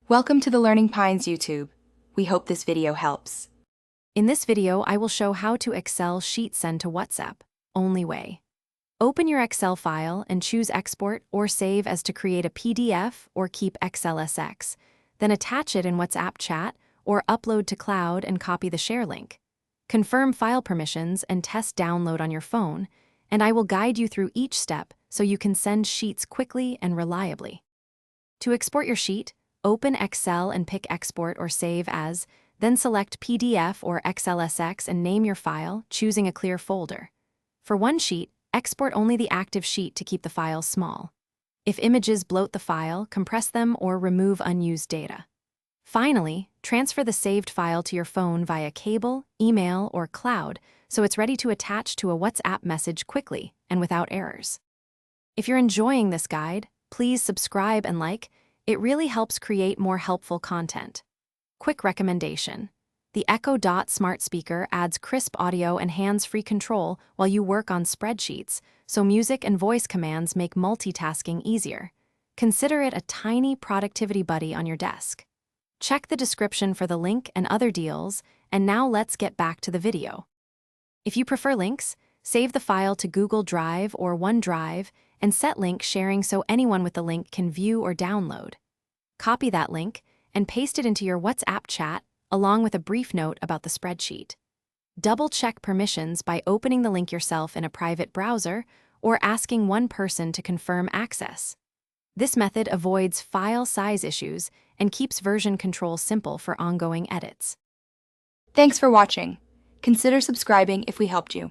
Welcome to the Learning Pines YouTube. We hope this video helps. In this video, I will show how to Excel sheet send to WhatsApp, only way. Open your Excel file and choose Export or Save as to create a PDF or keep XLSX. Then attach it in WhatsApp chat or upload to cloud and copy the share link. Confirm file permissions and test download on your phone, and I will guide you through each step so you can send sheets quickly and reliably. To export your sheet, open Excel and pick Export or Save as, then select PDF or XLSX and name your file, choosing a clear folder. For one sheet, export only the active sheet to keep the file small. If images bloat the file, compress them or remove unused data. Finally, transfer the saved file to your phone via cable, email, or cloud so it's ready to attach to a WhatsApp message quickly and without errors. If you're enjoying this guide, please subscribe and like. It really helps create more helpful content. Quick recommendation. The Echo Dot smart speaker adds crisp audio and hands-free control while you work on spreadsheets, so music and voice commands make multitasking easier. Consider it a tiny productivity buddy on your desk. Check the description for the link and other deals, and now let's get back to the video. If you prefer links, save the file to Google Drive or OneDrive and set link sharing so anyone with the link can view or download. Copy that link and paste it into your WhatsApp chat along with a brief note about the spreadsheet. Double-check permissions by opening the link yourself in a private browser or asking one person to confirm access. This method avoids file size issues and keeps version control simple for ongoing edits. Thanks for watching. Consider subscribing if we helped you.